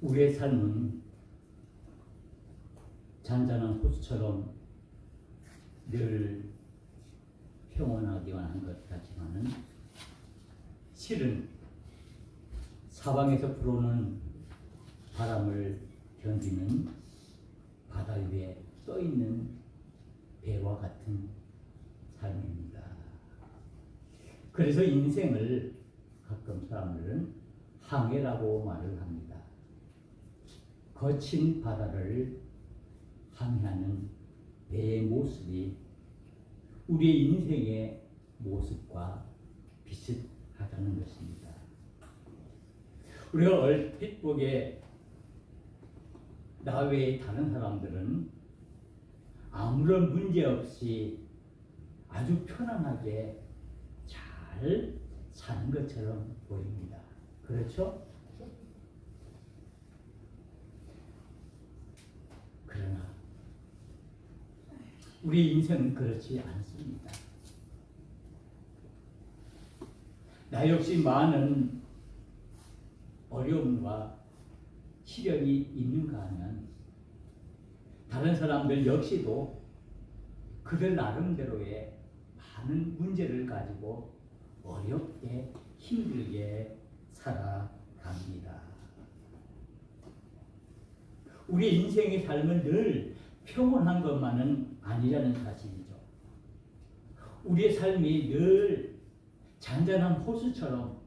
우리의 삶은 잔잔한 호수처럼 늘 평온하기만 한 것 같지만은 실은 사방에서 불어오는 바람을 견디는 바다 위에 떠 있는 배와 같은 삶입니다. 그래서 인생을 가끔 사람들은 항해라고 말을 합니다. 거친 바다를 항해하는 배의 모습이 우리의 인생의 모습과 비슷하다는 것입니다. 우리가 얼핏 보기에 나 외의 다른 사람들은 아무런 문제 없이 아주 편안하게 잘 사는 것처럼 보입니다. 그렇죠? 그러나 우리 인생은 그렇지 않습니다. 나 역시 많은 어려움과 시련이 있는가 하면 다른 사람들 역시도 그들 나름대로의 많은 문제를 가지고 어렵게 힘들게 살아갑니다. 우리 인생의 삶은 늘 평온한 것만은 아니라는 사실이죠. 우리의 삶이 늘 잔잔한 호수처럼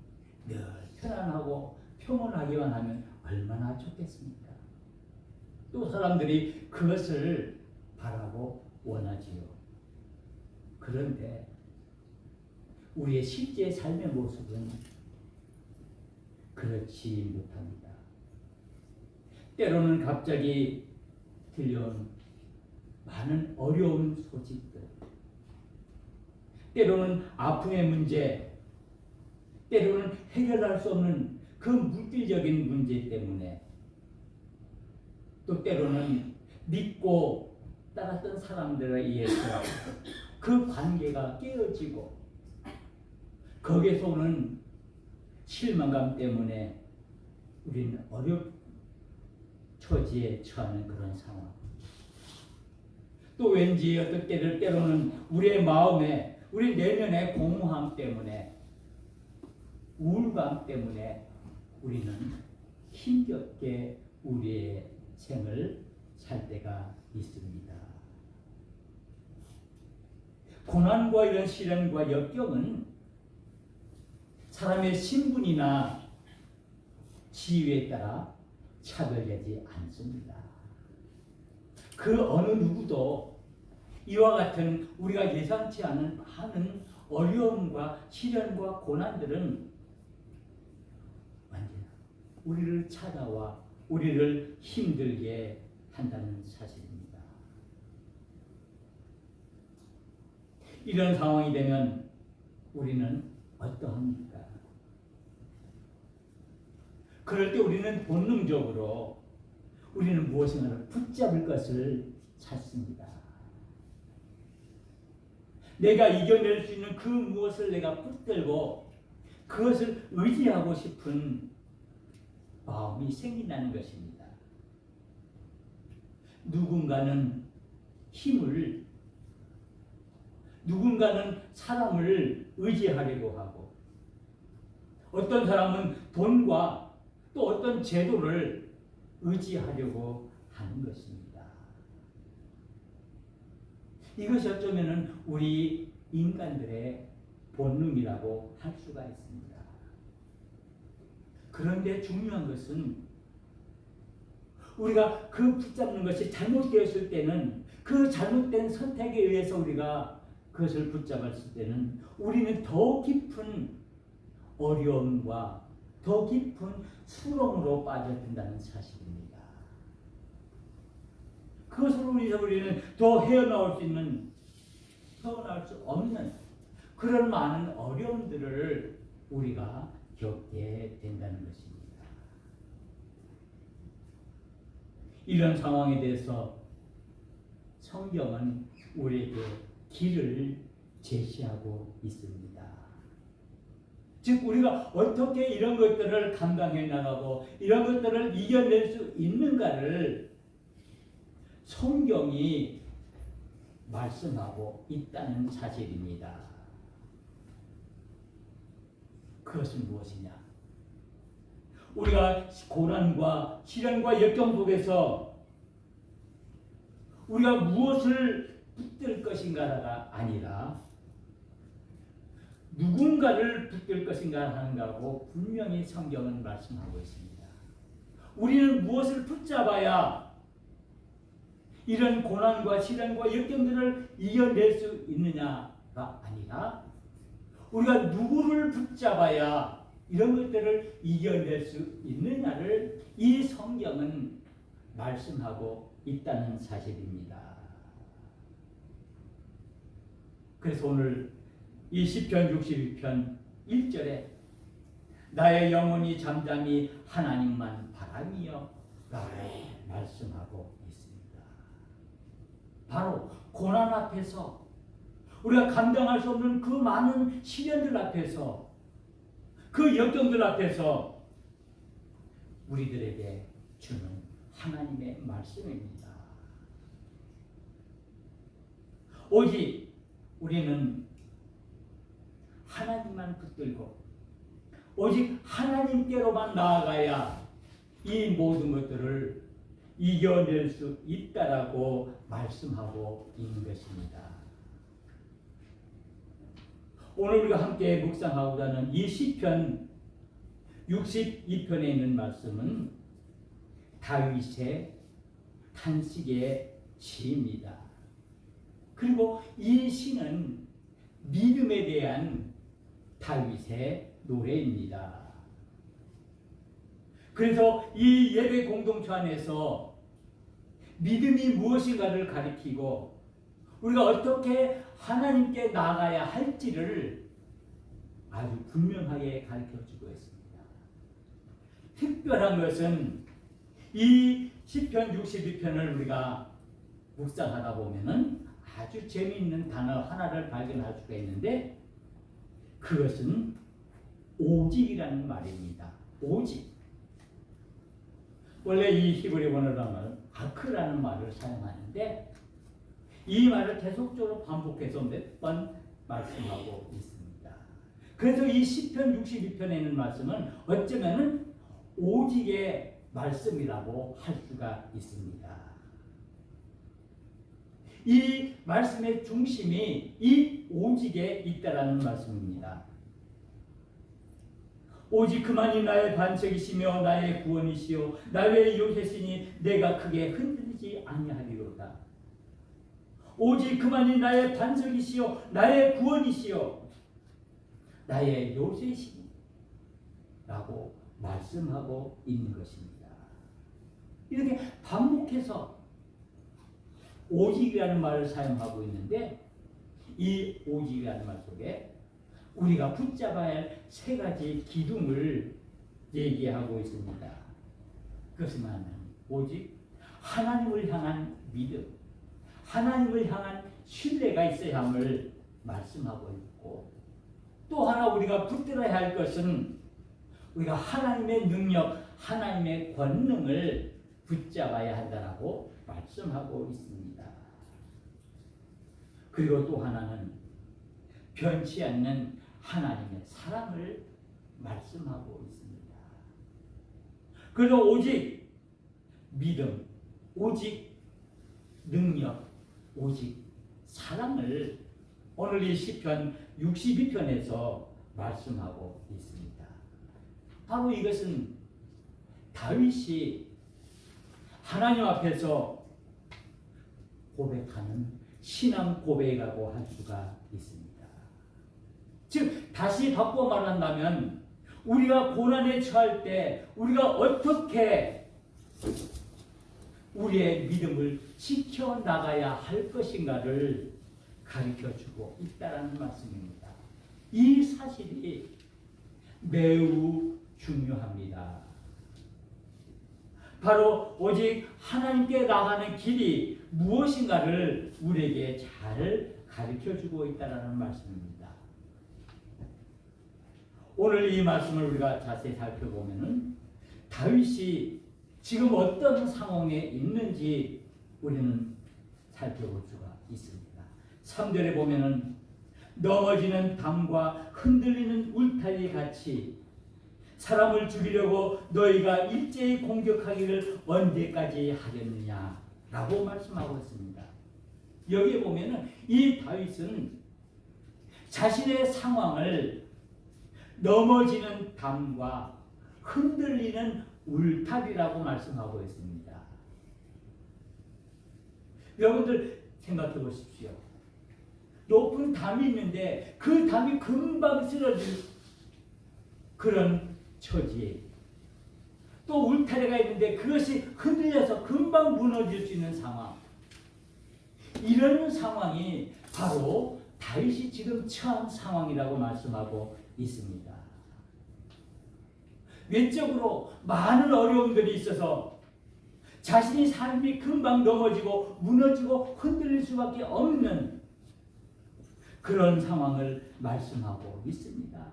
늘 편안하고 평온하기만 하면 얼마나 좋겠습니까? 또 사람들이 그것을 바라고 원하지요. 그런데 우리의 실제 삶의 모습은 그렇지 못합니다. 때로는 갑자기 들려온 많은 어려운 소식들, 때로는 아픔의 문제, 때로는 해결할 수 없는 그 물질적인 문제 때문에, 또 때로는 믿고 따랐던 사람들에 의해서 그 관계가 깨어지고 거기에서 오는 실망감 때문에 우리는 어려운 처지에 처하는 그런 상황. 또 왠지 어떨 때로는 우리의 마음에, 우리 내면의 공허함 때문에, 우울감 때문에 우리는 힘겹게 우리의 생을 살 때가 있습니다. 고난과 이런 시련과 역경은 사람의 신분이나 지위에 따라 차별되지 않습니다. 그 어느 누구도 이와 같은 우리가 예상치 않은 많은 어려움과 시련과 고난들은 완전 우리를 찾아와 우리를 힘들게 한다는 사실입니다. 이런 상황이 되면 우리는 어떠합니까? 그럴 때 우리는 본능적으로 우리는 무엇인가를 붙잡을 것을 찾습니다. 내가 이겨낼 수 있는 그 무엇을 내가 붙들고 그것을 의지하고 싶은 마음이 생긴다는 것입니다. 누군가는 힘을, 누군가는 사람을 의지하려고 하고, 어떤 사람은 돈과 또 어떤 제도를 의지하려고 하는 것입니다. 이것이 어쩌면 우리 인간들의 본능이라고 할 수가 있습니다. 그런데 중요한 것은 우리가 그 붙잡는 것이 잘못되었을 때는 그 잘못된 선택에 의해서 우리가 그것을 붙잡았을 때는 우리는 더 깊은 어려움과 더 깊은 수렁으로 빠져든다는 사실입니다. 그것으로 우리는 더 헤어나올 수 없는 그런 많은 어려움들을 우리가 겪게 된다는 것입니다. 이런 상황에 대해서 성경은 우리에게 길을 제시하고 있습니다. 즉 우리가 어떻게 이런 것들을 감당해 나가고 이런 것들을 이겨낼 수 있는가를 성경이 말씀하고 있다는 사실입니다. 그것은 무엇이냐? 우리가 고난과 시련과 역경 속에서 우리가 무엇을 붙들 것인가가 아니라 누군가를 붙들 것인가 하는 거라고 분명히 성경은 말씀하고 있습니다. 우리는 무엇을 붙잡아야 이런 고난과 시련과 역경들을 이겨낼 수 있느냐가 아니라 우리가 누구를 붙잡아야 이런 것들을 이겨낼 수 있느냐를 이 성경은 말씀하고 있다는 사실입니다. 그래서 오늘 이 시편 62편 1절에 나의 영혼이 잠잠히 하나님만 바라며 라고 말씀하고 있습니다. 바로 고난 앞에서 우리가 감당할 수 없는 그 많은 시련들 앞에서 그 역경들 앞에서 우리들에게 주는 하나님의 말씀입니다. 오직 우리는 하나님만 붙들고 오직 하나님께로만 나아가야 이 모든 것들을 이겨낼 수 있다라고 말씀하고 있는 것입니다. 오늘 우리가 함께 묵상하고자 하는 이 시편 62편에 있는 말씀은 다윗의 탄식의 시입니다. 그리고 이 시는 믿음에 대한 다윗의 노래입니다. 그래서 이 예배 공동체 안에서 믿음이 무엇인가를 가리키고 우리가 어떻게 하나님께 나아가야 할지를 아주 분명하게 가르쳐주고 있습니다. 특별한 것은 이 시편 62편을 우리가 묵상하다 보면은 아주 재미있는 단어 하나를 발견할 수가 있는데 그것은 오직이라는 말입니다. 오직. 원래 이 히브리 원어로는 아크라는 말을 사용하는데 이 말을 계속적으로 반복해서 몇 번 말씀하고 있습니다. 그래서 이 시편 62편에 있는 말씀은 어쩌면은 오직의 말씀이라고 할 수가 있습니다. 이 말씀의 중심이 이 오직에 있다라는 말씀입니다. 오직 그만이 나의 반석이시며 나의 구원이시요 나의 요새시니 내가 크게 흔들리지 아니하리로다. 오직 그만이 나의 반석이시요 나의 구원이시요 나의 요새시니 라고 말씀하고 있는 것입니다. 이렇게 반복해서 오직이라는 말을 사용하고 있는데 이 오직이라는 말 속에 우리가 붙잡아야 할 세 가지 기둥을 얘기하고 있습니다. 그것은 뭐냐면 오직 하나님을 향한 믿음, 하나님을 향한 신뢰가 있어야 함을 말씀하고 있고 또 하나 우리가 붙들어야 할 것은 우리가 하나님의 능력, 하나님의 권능을 붙잡아야 한다라고 말씀하고 있습니다. 그리고 또 하나는 변치 않는 하나님의 사랑을 말씀하고 있습니다. 그래서 오직 믿음, 오직 능력, 오직 사랑을 오늘 이 시편 62편에서 말씀하고 있습니다. 바로 이것은 다윗이 하나님 앞에서 고백하는 신앙 고백이라고 할 수가 있습니다. 즉 다시 바꿔 말한다면 우리가 고난에 처할 때 우리가 어떻게 우리의 믿음을 지켜나가야 할 것인가를 가르쳐주고 있다는 말씀입니다. 이 사실이 매우 중요합니다. 바로 오직 하나님께 나가는 길이 무엇인가를 우리에게 잘 가르쳐주고 있다는 말씀입니다. 오늘 이 말씀을 우리가 자세히 살펴보면은 다윗이 지금 어떤 상황에 있는지 우리는 살펴볼 수가 있습니다. 3절에 보면은 넘어지는 담과 흔들리는 울타리 같이 사람을 죽이려고 너희가 일제히 공격하기를 언제까지 하겠느냐 라고 말씀하고 있습니다. 여기에 보면은 이 다윗은 자신의 상황을 넘어지는 담과 흔들리는 울타리라고 말씀하고 있습니다. 여러분들 생각해 보십시오. 높은 담이 있는데 그 담이 금방 쓰러질 그런 처지에 또 울타리가 있는데 그것이 흔들려서 금방 무너질 수 있는 상황, 이런 상황이 바로 다윗이 지금 처한 상황이라고 말씀하고 있습니다. 외적으로 많은 어려움들이 있어서 자신이 삶이 금방 넘어지고 무너지고 흔들릴 수밖에 없는 그런 상황을 말씀하고 있습니다.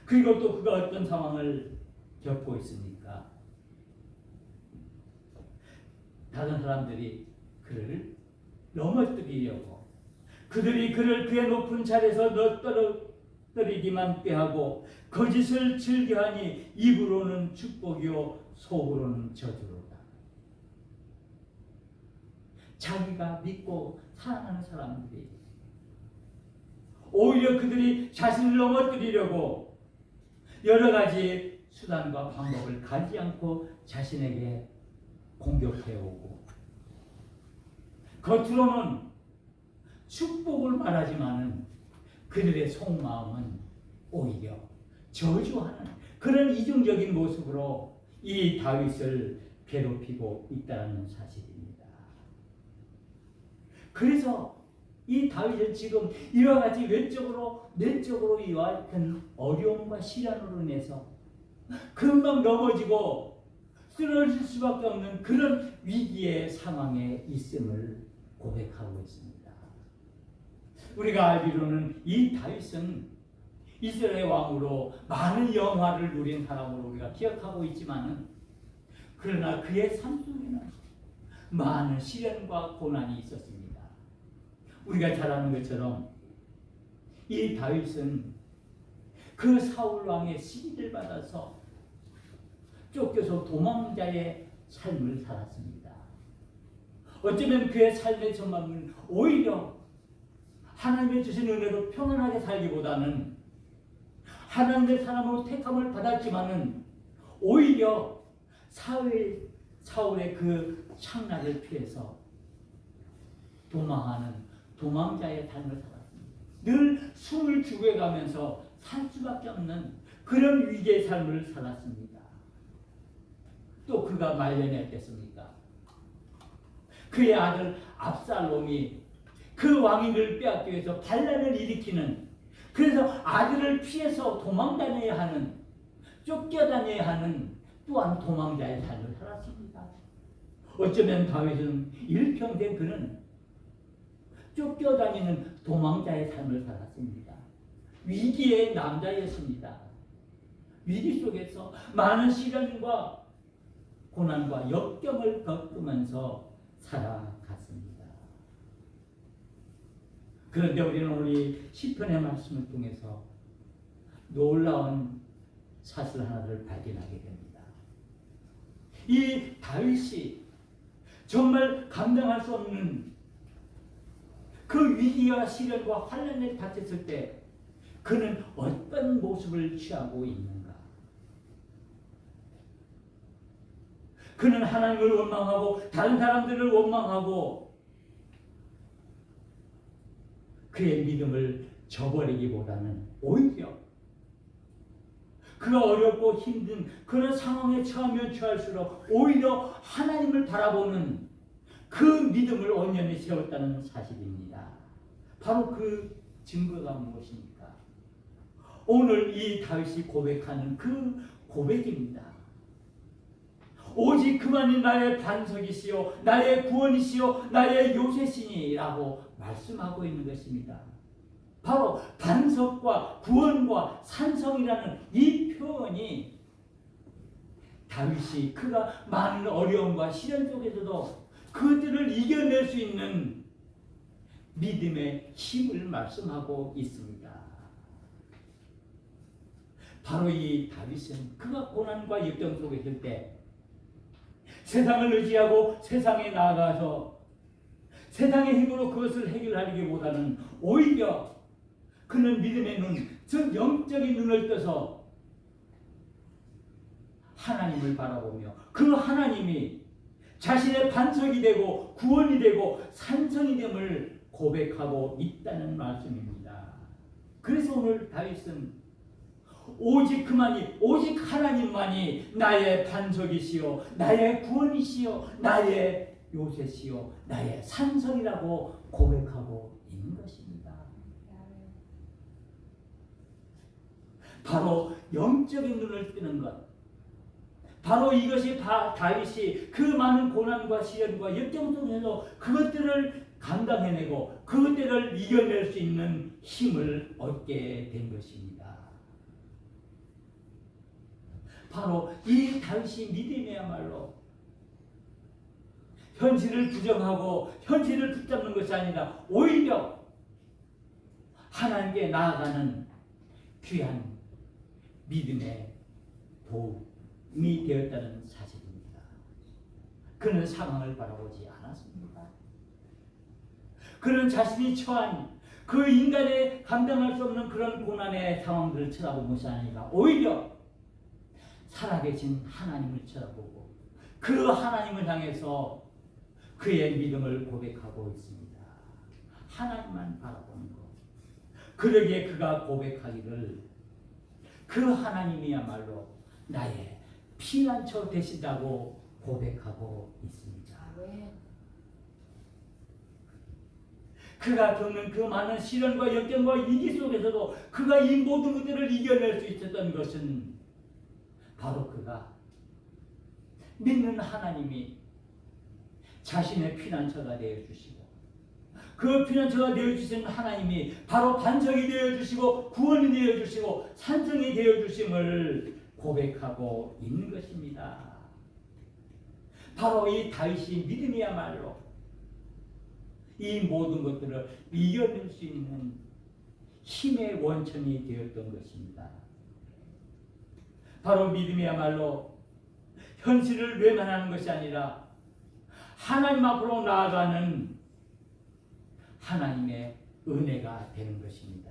그리고 또 그가 어떤 상황을 겪고 있습니까? 다른 사람들이 그를 넘어뜨리려고, 그들이 그를 그의 높은 자리에서 떨어뜨리기만 꾀하고 거짓을 즐겨하니 입으로는 축복이요 속으로는 저주로다. 자기가 믿고 사랑하는 사람들이 오히려 그들이 자신을 넘어뜨리려고 여러 가지 수단과 방법을 가지 않고 자신에게 공격해오고, 겉으로는 축복을 말하지만은 그들의 속마음은 오히려 저주하는 그런 이중적인 모습으로 이 다윗을 괴롭히고 있다는 사실입니다. 그래서 이 다윗은 지금 이와 같이 외적으로 내적으로 이와 같은 어려움과 시련으로 인해서 금방 넘어지고 쓰러질 수밖에 없는 그런 위기의 상황에 있음을 고백하고 있습니다. 우리가 알기로는 이 다윗은 이스라엘 왕으로 많은 영화를 누린 사람으로 우리가 기억하고 있지만은, 그러나 그의 삶 속에는 많은 시련과 고난이 있었습니다. 우리가 잘 아는 것처럼 이 다윗은 그 사울 왕의 시기를 받아서 쫓겨서 도망자의 삶을 살았습니다. 어쩌면 그의 삶의 전망은 오히려 하나님의 주신 은혜로 평안하게 살기보다는 하나님의 사람으로 택함을 받았지만은 오히려 사울의 그 창날을 피해서 도망하는 도망자의 삶을 살았습니다. 늘 숨을 죽여가면서 살 수밖에 없는 그런 위기의 삶을 살았습니다. 또 그가 말년이었겠습니까? 그의 아들 압살롬이 그 왕위를 빼앗기 위해서 반란을 일으키는, 그래서 아들을 피해서 도망다녀야 하는, 쫓겨다녀야 하는 또한 도망자의 삶을 살았습니다. 어쩌면 다윗은 일평생 그는 쫓겨다니는 도망자의 삶을 살았습니다. 위기의 남자였습니다. 위기 속에서 많은 시련과 고난과 역경을 겪으면서 살아갔습니다. 그런데 우리는 오늘 이 시편의 말씀을 통해서 놀라운 사실 하나를 발견하게 됩니다. 이 다윗이 정말 감당할 수 없는 그 위기와 시련과 환난에 닥쳤을 때 그는 어떤 모습을 취하고 있는가? 그는 하나님을 원망하고 다른 사람들을 원망하고 그의 믿음을 저버리기보다는 오히려 그가 어렵고 힘든 그런 상황에 처하면 처할수록 오히려 하나님을 바라보는 그 믿음을 온전히 세웠다는 사실입니다. 바로 그 증거가 무엇입니까? 오늘 이 다윗이 고백하는 그 고백입니다. 오직 그만이 나의 반석이시요 나의 구원이시요 나의 요새시니라고 말씀하고 있는 것입니다. 바로 반석과 구원과 산성이라는 이 표현이 다윗이 그가 많은 어려움과 시련 속에서도 그들을 이겨낼 수 있는 믿음의 힘을 말씀하고 있습니다. 바로 이 다윗은 그가 고난과 역경 속에 있을 때 세상을 의지하고 세상에 나아가서 세상의 힘으로 그것을 해결하기보다는 오히려 그는 믿음의 눈, 즉 영적인 눈을 떠서 하나님을 바라보며 그 하나님이 자신의 반석이 되고 구원이 되고 산성이 됨을 고백하고 있다는 말씀입니다. 그래서 오늘 다윗은 오직 그만이, 오직 하나님만이 나의 반석이시요 나의 구원이시요 나의 요새시요 나의 산성이라고 고백하고 있는 것입니다. 바로 영적인 눈을 뜨는 것, 바로 이것이 다윗이 그 많은 고난과 시련과 역경 속에서 그것들을 감당해내고 그것들을 이겨낼 수 있는 힘을 얻게 된 것입니다. 바로 이 다윗이 믿음이야말로 현실을 부정하고 현실을 붙잡는 것이 아니라 오히려 하나님께 나아가는 귀한 믿음의 도움이 되었다는 사실입니다. 그는 상황을 바라보지 않았습니다. 그는 자신이 처한 그 인간의 감당할 수 없는 그런 고난의 상황들을 쳐다본 것이 아니라 오히려 살아계신 하나님을 쳐다보고 그 하나님을 향해서 그의 믿음을 고백하고 있습니다. 하나님만 바라보는 것. 그러기에 그가 고백하기를 그 하나님이야말로 나의 피난처 되신다고 고백하고 있습니다. 그가 겪는 그 많은 시련과 역경과 위기 속에서도 그가 이 모든 것들을 이겨낼 수 있었던 것은 바로 그가 믿는 하나님이 자신의 피난처가 되어주시고 그 피난처가 되어주신 하나님이 바로 반석이 되어주시고 구원이 되어주시고 산성이 되어주심을 고백하고 있는 것입니다. 바로 이 다윗이 믿음이야말로 이 모든 것들을 이겨낼 수 있는 힘의 원천이 되었던 것입니다. 바로 믿음이야말로 현실을 외면하는 것이 아니라 하나님 앞으로 나아가는 하나님의 은혜가 되는 것입니다.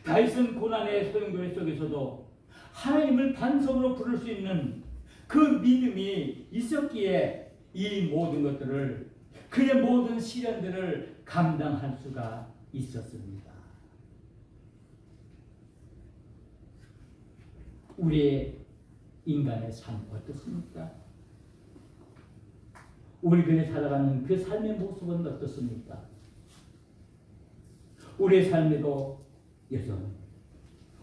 다윗은 고난의 소용돌이 속에서도 하나님을 반석으로 부를 수 있는 그 믿음이 있었기에 이 모든 것들을 그의 모든 시련들을 감당할 수가 있었습니다. 우리의 인간의 삶 어떻습니까? 우리들이 살아가는 그 삶의 모습은 어떻습니까? 우리의 삶에도 여전히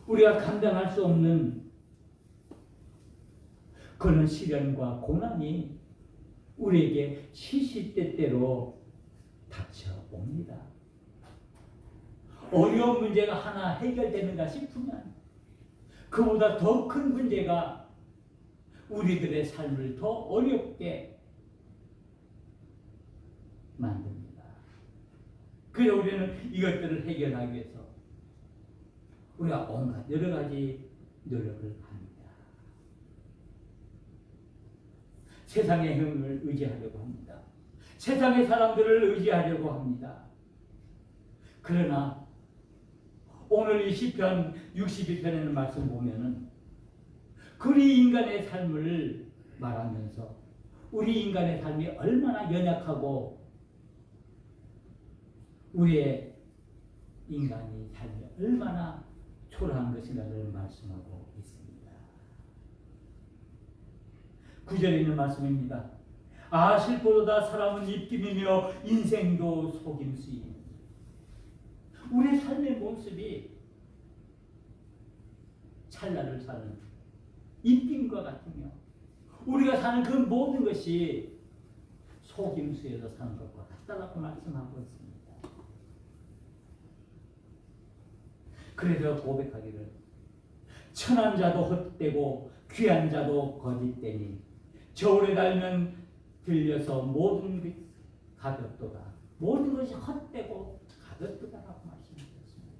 우리가 감당할 수 없는 그런 시련과 고난이 우리에게 시시때때로 닥쳐옵니다. 어려운 문제가 하나 해결되는가 싶으면 그보다 더 큰 문제가 우리들의 삶을 더 어렵게 만듭니다. 그래서 우리는 이것들을 해결하기 위해서 우리가 온갖 여러 가지 노력을 합니다. 세상의 힘을 의지하려고 합니다. 세상의 사람들을 의지하려고 합니다. 그러나 오늘 이 시편 62편에는 말씀 보면은 우리 인간의 삶을 말하면서 우리 인간의 삶이 얼마나 연약하고 우리의 인간의 삶이 얼마나 초라한 것인가를 말씀하고 있습니다. 9절에 있는 말씀입니다. 아 슬프도다 사람은 입김이며 인생도 속임수이니. 우리의 삶의 모습이 찰나를 사는 입김과 같으며 우리가 사는 그 모든 것이 속임수에서 사는 것과 같다라고 말씀하고 있습니다. 그래서 고백하기를 천한 자도 헛되고 귀한 자도 거짓되니 저울에 달면 들려서 모든 것이 가볍도다. 모든 것이 헛되고 가볍도다라고 말씀하셨습니다.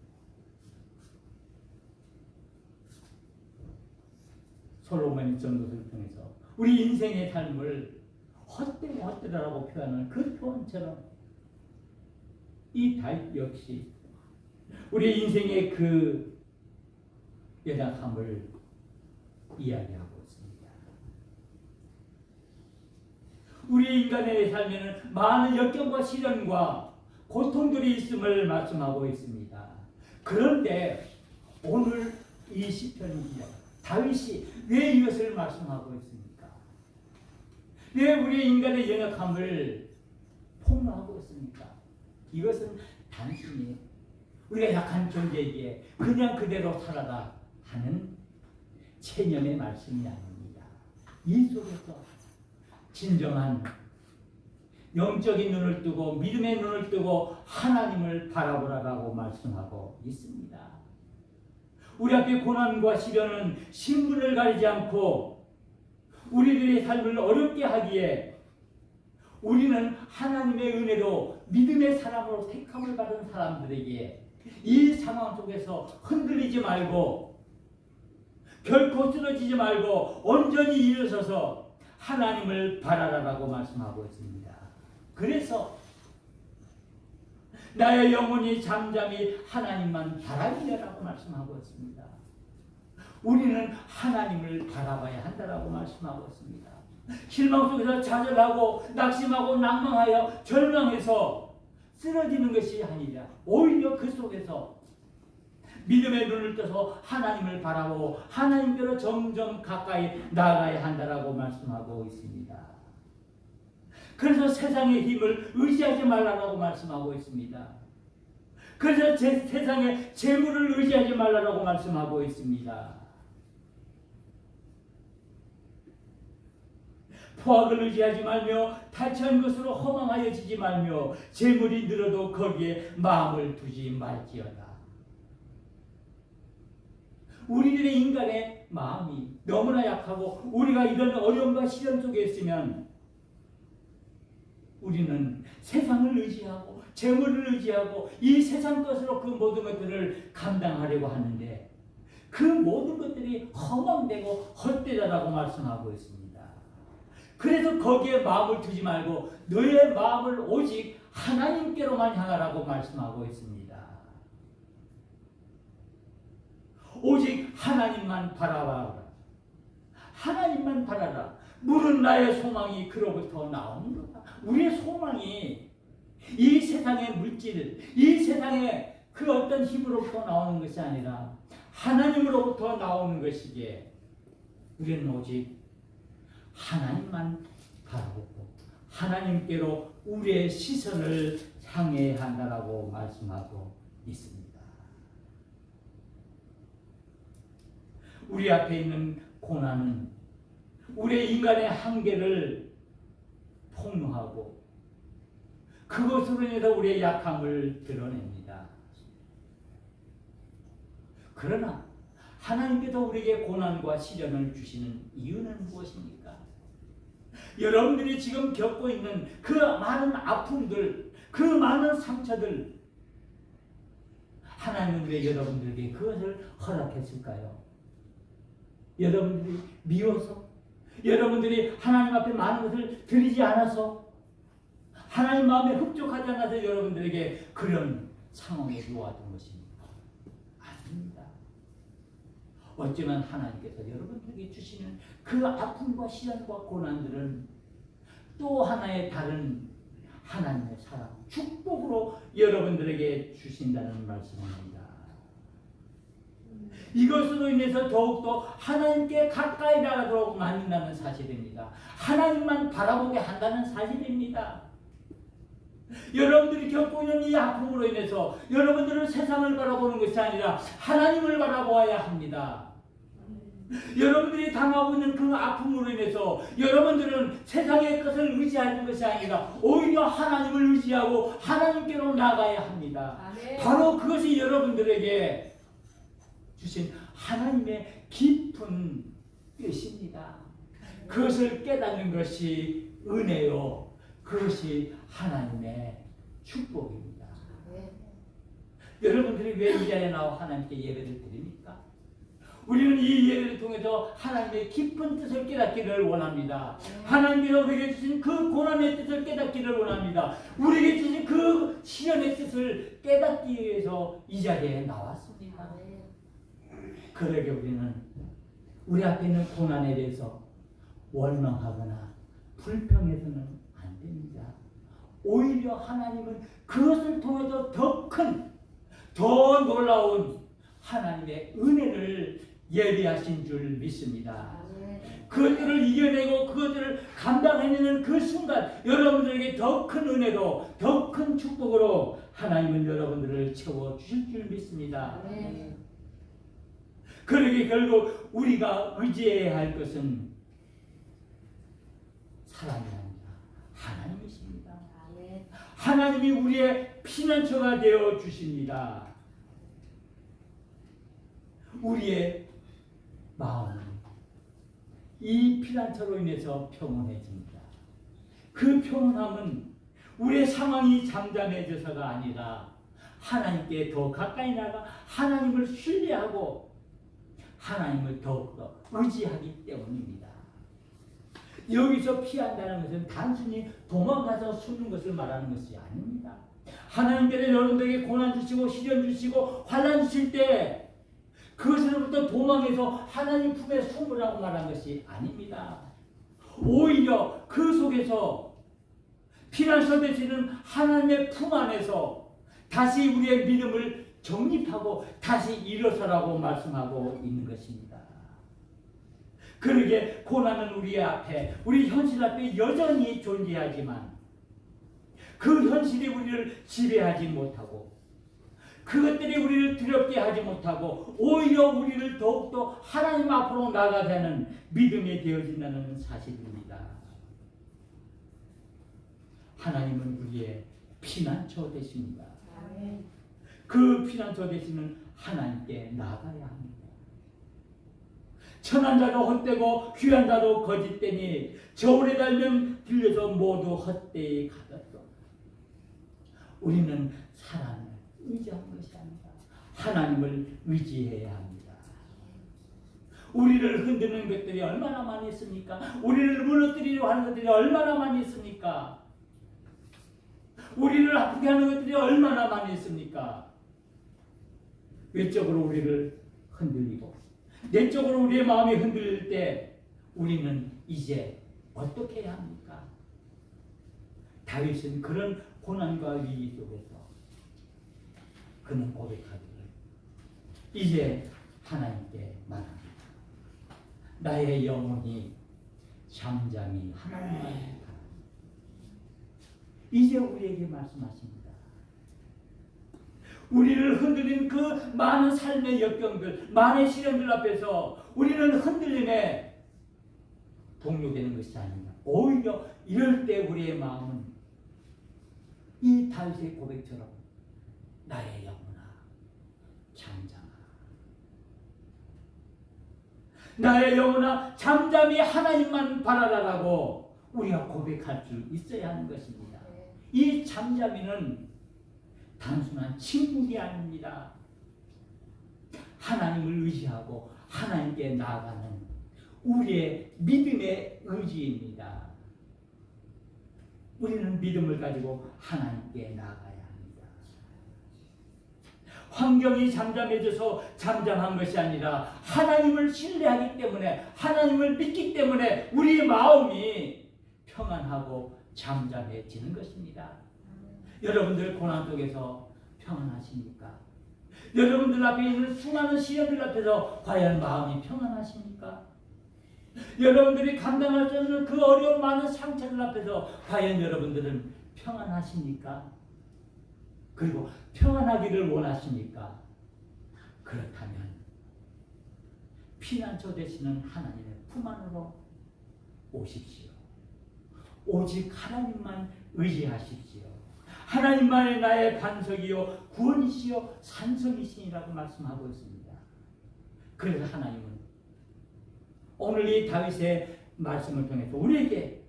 솔로몬이 전도서를 통해서 우리 인생의 삶을 헛되고 헛되다라고 표현하는 그 표현처럼 이 다윗 역시 우리 인생의 그 연약함을 이야기하고 있습니다. 우리 인간의 삶에는 많은 역경과 시련과 고통들이 있음을 말씀하고 있습니다. 그런데 오늘 이 시편 기자 다윗이 왜 이것을 말씀하고 있습니까? 왜 우리 인간의 연약함을 폭로하고 있습니까? 이것은 단순히 우리가 약한 존재이기에 그냥 그대로 살아라 하는 체념의 말씀이 아닙니다. 이 속에서 진정한 영적인 눈을 뜨고 믿음의 눈을 뜨고 하나님을 바라보라고 말씀하고 있습니다. 우리 앞에 고난과 시련은 신분을 가리지 않고 우리들의 삶을 어렵게 하기에 우리는 하나님의 은혜로 믿음의 사람으로 택함을 받은 사람들에게 이 상황 속에서 흔들리지 말고 결코 쓰러지지 말고 온전히 일어서서 하나님을 바라라라고 말씀하고 있습니다. 그래서 나의 영혼이 잠잠히 하나님만 바라리라고 말씀하고 있습니다. 우리는 하나님을 바라봐야 한다라고 말씀하고 있습니다. 실망 속에서 좌절하고 낙심하고 낭망하여 절망해서 쓰러지는 것이 아니라 오히려 그 속에서 믿음의 눈을 떠서 하나님을 바라보고 하나님께로 점점 가까이 나아가야 한다라고 말씀하고 있습니다. 그래서 세상의 힘을 의지하지 말라고 말씀하고 있습니다. 그래서 세상의 재물을 의지하지 말라고 말씀하고 있습니다. 포악을 의지하지 말며 탈취한 것으로 허망하여지지 말며 재물이 늘어도 거기에 마음을 두지 말지어다. 우리들의 인간의 마음이 너무나 약하고 우리가 이런 어려움과 시련 속에 있으면 우리는 세상을 의지하고 재물을 의지하고 이 세상 것으로 그 모든 것들을 감당하려고 하는데 그 모든 것들이 허망되고 헛되다라고 말씀하고 있습니다. 그래서 거기에 마음을 두지 말고 너의 마음을 오직 하나님께로만 향하라고 말씀하고 있습니다. 오직 하나님만 바라봐라. 하나님만 바라라. 물은 나의 소망이 그로부터 나오는 거다. 우리의 소망이 이 세상의 물질, 이 세상의 그 어떤 힘으로부터 나오는 것이 아니라 하나님으로부터 나오는 것이기에 우리는 오직 하나님만 바라보고 하나님께로 우리의 시선을 향해야 한다라고 말씀하고 있습니다. 우리 앞에 있는 고난은 우리의 인간의 한계를 폭로하고 그것으로 인해서 우리의 약함을 드러냅니다. 그러나 하나님께서 우리에게 고난과 시련을 주시는 이유는 무엇입니까? 여러분들이 지금 겪고 있는 그 많은 아픔들, 그 많은 상처들, 하나님은 왜 여러분들에게 그것을 허락했을까요? 여러분들이 미워서, 여러분들이 하나님 앞에 많은 것을 드리지 않아서, 하나님 마음에 흡족하지 않아서 여러분들에게 그런 상황에 놓아둔 것입니다. 아닙니다. 어쩌면 하나님께서 여러분들에게 주시는 그 아픔과 시련과 고난들은 또 하나의 다른 하나님의 사랑, 축복으로 여러분들에게 주신다는 말씀입니다. 이것으로 인해서 더욱더 하나님께 가까이 나가도록 만든다는 사실입니다. 하나님만 바라보게 한다는 사실입니다. 여러분들이 겪고 있는 이 아픔으로 인해서 여러분들은 세상을 바라보는 것이 아니라 하나님을 바라보아야 합니다. 여러분들이 당하고 있는 그 아픔으로 인해서 여러분들은 세상의 것을 의지하는 것이 아니라 오히려 하나님을 의지하고 하나님께로 나가야 합니다. 바로 그것이 여러분들에게 주신 하나님의 깊은 뜻입니다. 그것을 깨닫는 것이 은혜요. 그것이 하나님의 축복입니다. 여러분들이 왜 이 자리에 나와 하나님께 예배를 드립니까? 우리는 이 예배를 통해서 하나님의 깊은 뜻을 깨닫기를 원합니다. 하나님께서 우리에게 주신 그 고난의 뜻을 깨닫기를 원합니다. 우리에게 주신 그 시련의 뜻을 깨닫기 위해서 이 자리에 나왔습니다. 그러게 우리는 우리 앞에 있는 고난에 대해서 원망하거나 불평해서는 안 됩니다. 오히려 하나님은 그것을 통해서 더 큰, 더 놀라운 하나님의 은혜를 예비하신 줄 믿습니다. 그것들을 이겨내고 그것들을 감당해내는 그 순간 여러분들에게 더 큰 은혜로, 더 큰 축복으로 하나님은 여러분들을 채워주실 줄 믿습니다. 그러게 결국 우리가 의지해야 할 것은 사람이 아니라 하나님이십니다. 하나님이 우리의 피난처가 되어 주십니다. 우리의 마음은 이 피난처로 인해서 평온해집니다. 그 평온함은 우리의 상황이 잠잠해져서가 아니라 하나님께 더 가까이 나가 하나님을 신뢰하고 하나님을 더욱더 의지하기 때문입니다. 여기서 피한다는 것은 단순히 도망가서 숨는 것을 말하는 것이 아닙니다. 하나님께서 여러분들에게 고난 주시고 시련 주시고 환난 주실 때 그것으로부터 도망해서 하나님 품에 숨으라고 말한 것이 아닙니다. 오히려 그 속에서 피난처 되시는 하나님의 품 안에서 다시 우리의 믿음을 정립하고 다시 일어서라고 말씀하고 있는 것입니다. 그러게 고난은 우리 앞에, 우리 현실 앞에 여전히 존재하지만 그 현실이 우리를 지배하지 못하고 그것들이 우리를 두렵게 하지 못하고 오히려 우리를 더욱더 하나님 앞으로 나가게 하는 믿음이 되어진다는 사실입니다. 하나님은 우리의 피난처 되십니다. 그 피난처 되시는 하나님께 나가야 합니다. 천한 자도 헛되고 귀한 자도 거짓되니 저울에 달면 들려서 모두 헛되이 가졌소. 우리는 사람을 의지하는 것이 아니라 하나님을 의지해야 합니다. 우리를 흔드는 것들이 얼마나 많이 있습니까? 우리를 무너뜨리려 하는 것들이 얼마나 많이 있습니까? 우리를 아프게 하는 것들이 얼마나 많이 있습니까? 외적으로 우리를 흔들리고 내적으로 우리의 마음이 흔들릴 때 우리는 이제 어떻게 해야 합니까? 다윗은 그런 고난과 위기 속에서 그는 고백하기를 이제 하나님께 말합니다. 나의 영혼이 잠잠히 하나님만 바랍니다. 이제 우리에게 말씀하십니다. 우리를 흔들린 그 많은 삶의 역경들, 많은 시련들 앞에서 우리는 흔들림에 동요되는 것이 아닙니다. 오히려 이럴 때 우리의 마음은 이 다윗의 고백처럼 나의 영혼아 잠잠하라. 나의 영혼아 잠잠히 하나님만 바라라라고 우리가 고백할 수 있어야 하는 것입니다. 이 잠잠이는 단순한 침묵이 아닙니다. 하나님을 의지하고 하나님께 나아가는 우리의 믿음의 의지입니다. 우리는 믿음을 가지고 하나님께 나아가야 합니다. 환경이 잠잠해져서 잠잠한 것이 아니라 하나님을 신뢰하기 때문에 하나님을 믿기 때문에 우리의 마음이 평안하고 잠잠해지는 것입니다. 여러분들 고난 속에서 평안하십니까? 여러분들 앞에 있는 수많은 시련들 앞에서 과연 마음이 평안하십니까? 여러분들이 감당할 수 없는 그 어려운 많은 상처들 앞에서 과연 여러분들은 평안하십니까? 그리고 평안하기를 원하십니까? 그렇다면 피난처 되시는 하나님의 품 안으로 오십시오. 오직 하나님만 의지하십시오. 하나님만이 나의 반석이요 구원이시요 산성이시니라고 말씀하고 있습니다. 그래서 하나님은 오늘 이 다윗의 말씀을 통해서 우리에게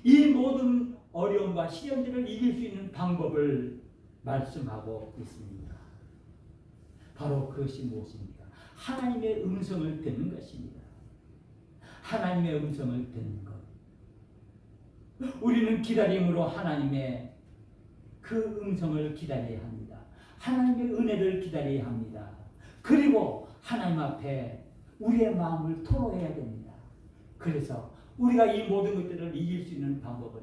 이 모든 어려움과 시련들을 이길 수 있는 방법을 말씀하고 있습니다. 바로 그것이 무엇입니까? 하나님의 음성을 듣는 것입니다. 하나님의 음성을 듣는 것. 우리는 기다림으로 하나님의 그 음성을 기다려야 합니다. 하나님의 은혜를 기다려야 합니다. 그리고 하나님 앞에 우리의 마음을 토로해야 됩니다. 그래서 우리가 이 모든 것들을 이길 수 있는 방법은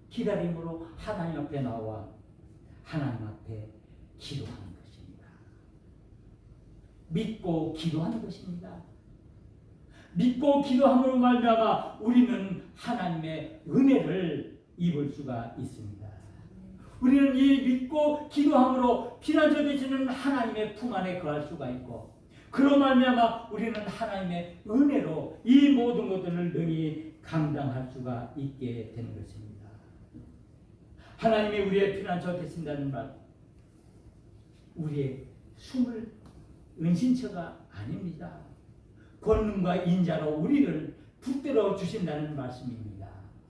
기다림으로 하나님 앞에 나와 하나님 앞에 기도하는 것입니다. 믿고 기도하는 것입니다. 믿고 기도함으로 말미암아 우리는 하나님의 은혜를 입을 수가 있습니다. 우리는 이 믿고 기도함으로 피난처 되시는 하나님의 품 안에 거할 수가 있고, 그로 말미암아 우리는 하나님의 은혜로 이 모든 것들을 능히 감당할 수가 있게 되는 것입니다. 하나님이 우리의 피난처 되신다는 말, 우리의 숨을 은신처가 아닙니다. 권능과 인자로 우리를 붙들어 주신다는 말씀입니다.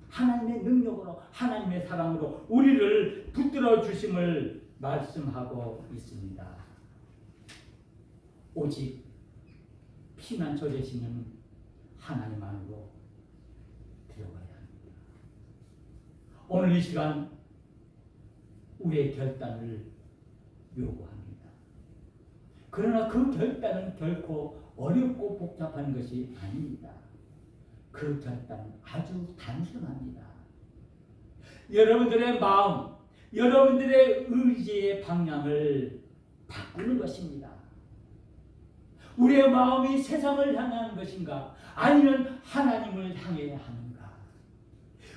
하나님의 능력으로, 하나님의 사랑으로 우리를 붙들어 주심을 말씀하고 있습니다. 오직 피난처 되시는 하나님 안으로 들어가야 합니다. 오늘 이 시간 우리의 결단을 요구합니다. 그러나 그 결단은 결코 어렵고 복잡한 것이 아닙니다. 그 결단은 아주 단순합니다. 여러분들의 마음, 여러분들의 의지의 방향을 바꾸는 것입니다. 우리의 마음이 세상을 향하는 것인가? 아니면 하나님을 향해야 하는가?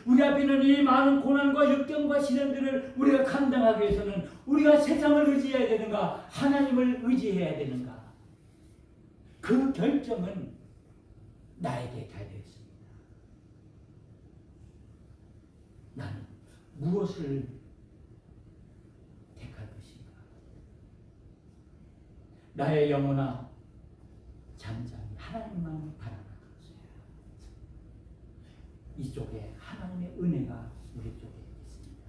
우리 앞에 있는 이 많은 고난과 역경과 시련들을 우리가 감당하기 위해서는 우리가 세상을 의지해야 되는가? 하나님을 의지해야 되는가? 그 결정은 나에게 달려 있습니다. 나는 무엇을 택할 것인가? 나의 영혼아 잠잠히 하나님만 바라보세요. 이쪽에 하나님의 은혜가 우리 쪽에 있습니다.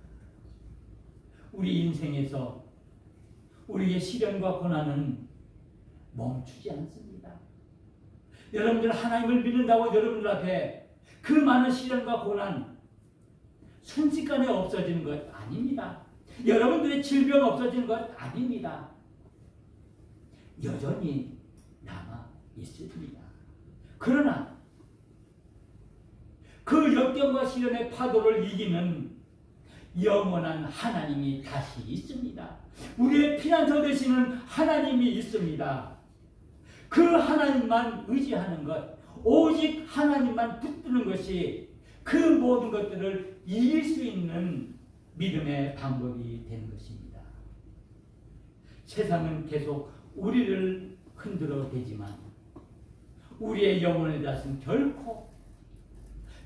우리 인생에서 우리의 시련과 고난은 멈추지 않습니다. 여러분들 하나님을 믿는다고 여러분들 앞에 그 많은 시련과 고난 순식간에 없어지는 것 아닙니다. 여러분들의 질병 없어지는 것 아닙니다. 여전히 남아 있습니다. 그러나 그 역경과 시련의 파도를 이기는 영원한 하나님이 다시 있습니다. 우리의 피난처 되시는 하나님이 있습니다. 그 하나님만 의지하는 것, 오직 하나님만 붙드는 것이 그 모든 것들을 이길 수 있는 믿음의 방법이 되는 것입니다. 세상은 계속 우리를 흔들어 대지만 우리의 영혼에 대해서는 결코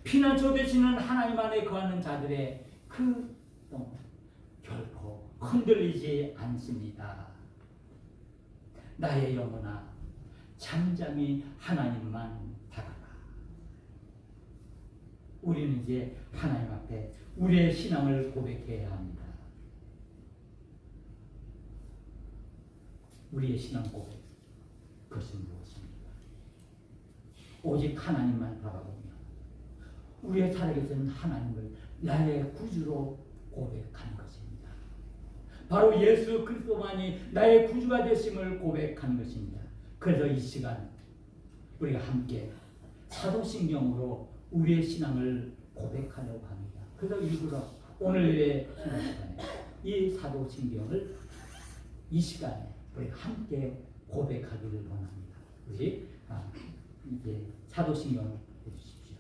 피난처 되시는 하나님 안에 거하는 자들의 그 결코 흔들리지 않습니다. 나의 영혼아 잠잠히 하나님만 바라라. 우리는 이제 하나님 앞에 우리의 신앙을 고백해야 합니다. 우리의 신앙 고백, 그것은 무엇입니까? 오직 하나님만 바라보며 우리의 살아계신 하나님을 나의 구주로 고백하는 것입니다. 바로 예수 그리스도만이 나의 구주가 되심을 고백하는 것입니다. 그래서 이 시간 우리가 함께 사도신경으로 우리의 신앙을 고백하려고 합니다. 그래서 일부러 오늘의 신앙 시간에 이 사도신경을 이 시간에 우리 함께 고백하기를 원합니다. 우리 이제 사도신경을 해주십시오.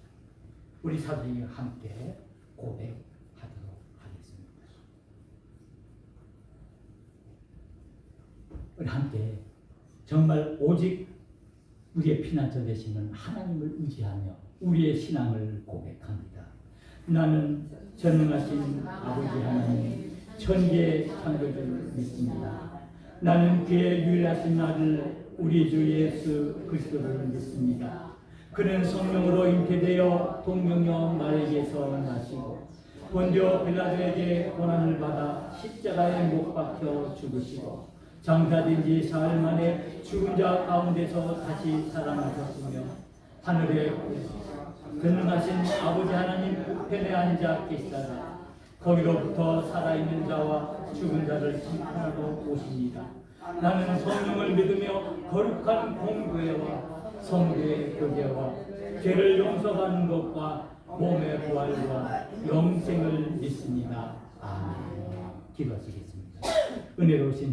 우리 사도신경 함께 고백하도록 하겠습니다. 우리 함께 정말 오직 우리의 피난처 되시는 하나님을 의지하며 우리의 신앙을 고백합니다. 나는 전능하신 아버지 하나님 천지의 창조주를 믿습니다. 나는 그의 유일하신 아들 우리 주 예수 그리스도를 믿습니다. 그는 성령으로 잉태되어 동명녀 마리아에게서 나시고 본디오 빌라도에게 고난을 받아 십자가에 못 박혀 죽으시고 장사된 지 사흘 만에 죽은 자 가운데서 다시 살아나셨으며 하늘에 전능하신 아버지 하나님 우편에 앉아 계시다가 거기로부터 살아있는 자와 죽은 자를 심판하러 오십니다. 나는 성령을 믿으며 거룩한 공교회와 성도의 교제와 죄를 용서받는 것과 몸의 부활과 영생을 믿습니다. 아멘. 기도하시겠습니다. 은혜로우신